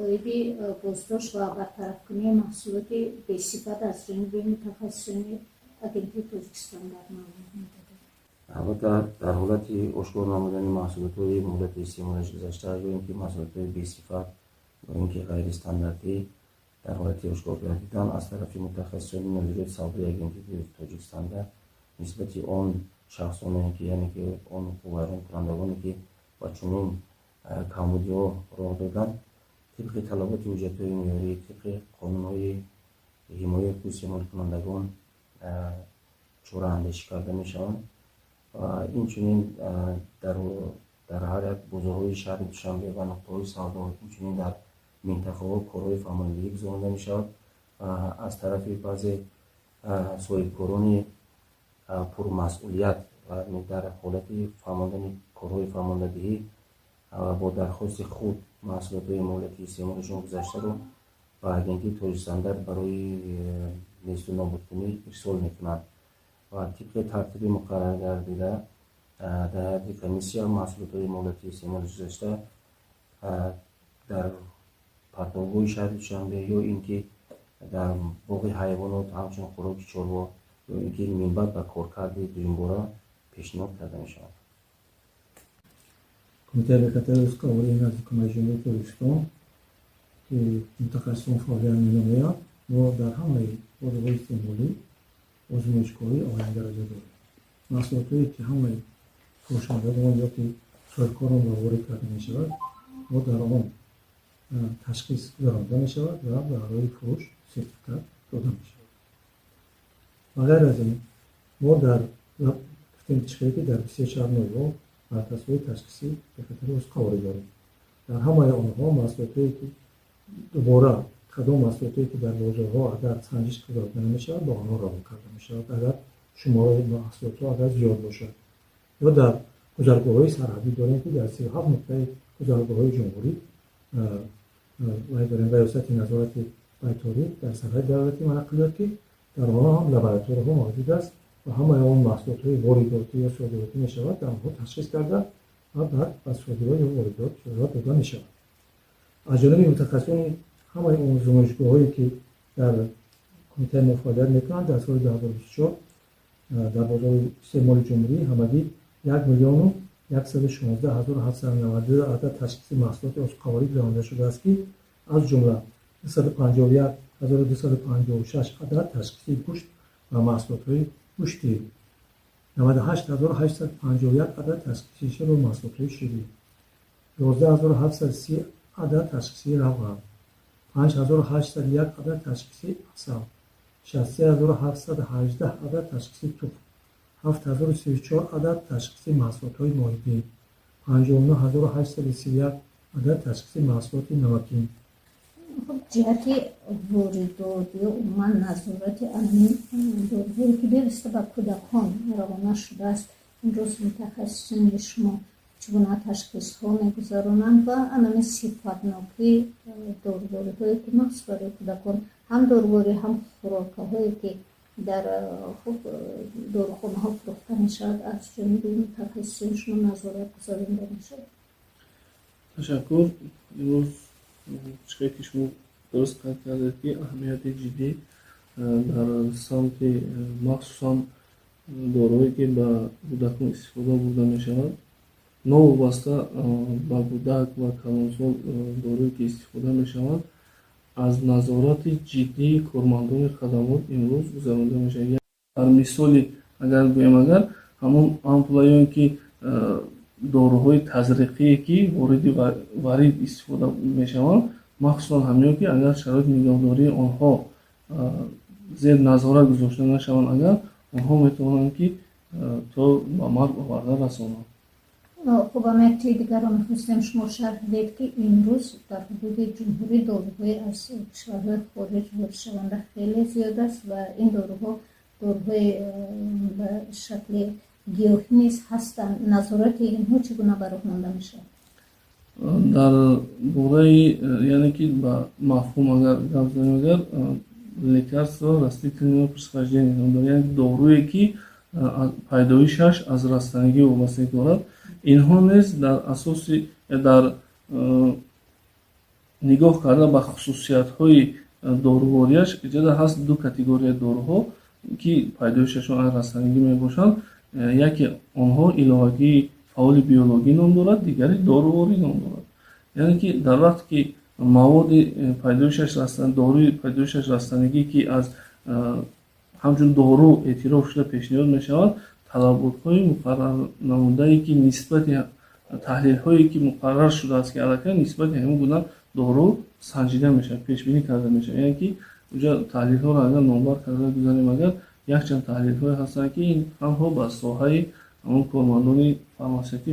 مصائبی بازداشت و برطرف کنی محصولات بی‌صفت از جانب متخصصین آگنتی تاجیکستان در معلومات می‌دهد. البته در حالت اشکار نمودن محصولات‌های مهلت 3 ماه گذشته یا اینکه محصولات‌های بی‌صفت یا اینکه غیر استانداردی در حالت اشکار گردیدن از طرف متخصصین نظریه سودای آگنتی تاجیکستان نسبت آن شخصانی که یعنی که آن وارد کنندگانی که با چنین کمبودی‌ها راه دادن طبق طلبات حجت‌های معیاری طبق قانون‌های حمایت حقوق استعمال کنندگان چوره اندیشی کرده می‌شوند و اینچنین در هر یک بازارهای شهر دوشنبه و نقطه‌های سودا اینچنین در منطقه‌ها کارهای فرماندهی گزارنده می‌شود و از طرف بعضی صاحبکاران پرمسئولیت و در حالت فرماندهی کارهای فرماندهی با درخواست خود محصولات‌های مهلتی 3 ماهشون گذشته رو و آگنتی تاجیکستان برای نیست و نابود کنی ارسال می‌کنند و طبق ترتیب مقرر گردیده در کمیسیون محصولات‌های مهلتی 3 ماه گذشته در پرتاب‌های شهر دوشنبه یا اینکه در باغ حیوانات همچون خوراک چروا یا اینکه منبع به کارکرد دویم‌باره پیشنهاد کرده می‌شود. کمیته حرکت روزکاوی نزدیک جمهوری تاجیکستان که متخصصان فعالیت می‌نماید و در همه بازارهای استعمالی آزمایشگاهی آینده را دارد. محصولاتی که همه فروشندگان یا که صاحبکاران را وارد کرده می‌شود و در آن تشخیص گرفته می‌شود و برای فروش سرتیفیکات داده می‌شود. و غیر از این ما در گفتیم که در 24 نوع مرکزهای تشخیصی به خاطر روزکاوی داریم. در همه آنها محصولاتی که دوباره کدام محصولاتی که در بازارها اگر سنجش داده نمی‌شود با آنها راه کرده می‌شود اگر شماره محصولات اگر زیاد باشد یا در گذرگاه‌های سرحدی داریم که در 37 نقطه گذرگاه‌های جمهوری و در ریاست نظارت بیطاری در سرحد دولتی منقلیات که در آنها هم لابراتوارها موجود است و همه آن محصولات‌های وارداتی یا صادراتی می‌شود در آنها تشخیص کرده و بعد از صادرات یا واردات داده می‌شود. از جانب متخصصین همه اون آزمایشگاه‌هایی که در کمیته ما فعالیت می‌کنند در سال 2024 در بازار استعمال جمهوری همگی 1,116,792 عدد تشخیص محصولات اشکاوی گرانده شده است که از جمله 251,256 عدد تشخیص گوشت و محصولات‌های گوشتی، 98,851 عدد تشخیص شیر و محصولات‌های شیری، 11,730 عدد تشخیص روغن، 5,801 عدد تشخیص عسل، 63,718 عدد تشخیص تخم، 7,034 عدد تشخیص محصولات‌های ماهیگیر، 59,831 عدد تشخیص محصولات نمکین. خب جهت واردات یا عموما نظارت امنی داروهایی که برسته به کودکان روانه شده است این روز متخصصین شما چگونه تشخیص ها میگذارانند و انام صفتناکی داروهایی که مخصوص برای کودکان هم داروهایی هم خوراک هایی که در داروخانه ها فروخته می شود از جانب متخصصین شما نظارت گذارنده می شود. تشکر. امروز چیزی که شما درست کردید که اهمیت جدی در سمت مخصوصا داروهایی که به کودکان استفاده برده می شود نوابسته به کودک و کلانسال دارویی که استفاده می شود از نظارت جدی کارمندان خدمات امروز گذرانده می شود. در مثالی اگر گویم اگر همون امپلایان که داروهای تزریقی که وارد استفاده می شوند مخصوصا همین که اگر شرایط نگهداری آنها زیر نظارت گذاشته نشوند اگر آنها می توانند که تا به مرگ آورده رسانند. خب هم یک چیز دیگر را می‌خواستم شما شرح دهید که امروز در حدود جمهوری داروهای از کشورهای خارج وارد شونده خیلی زیاد است و این داروهای به شکل گیاهی نیز هستند. نظارت اینها چگونه برآورده میشه؟ در باره یعنی که با مفهوم اگر گپ زنیم اگر лекарство растительного происхождения یعنی دارویی که پیدایشش از رستنگی وابستگی دارد اینها نیز در اساس در нигоҳ карда ба хусусиятҳои доруворияш иҷода ҳаст ду категорияи доруҳо ки пайдоишашон растанигӣ мебошанд. Яке онҳо иловагии фаъоли биологӣ ном дорад, дигари доруворӣ ном дорад. яъне ки дар вақте ки маводи доруи пайдоишаш растанигӣ ки аз ҳамчун дору эътироф шуда пешниҳод мешавад, талаботҳои муқаррар намудае ки нисбати таҳлилҳое ки муқаррар шудааст ки аллакай нисбати ҳамин гуна дору санҷида мешавад, пешбинӣ карда мешавад. яъне ки уҷа таҳлилҳоро агар номбар карда гузарем, агар якчанд таҳлилҳое ҳастанд ки ин танҳо ба соҳаи ҳамон кормандони фармасевтӣ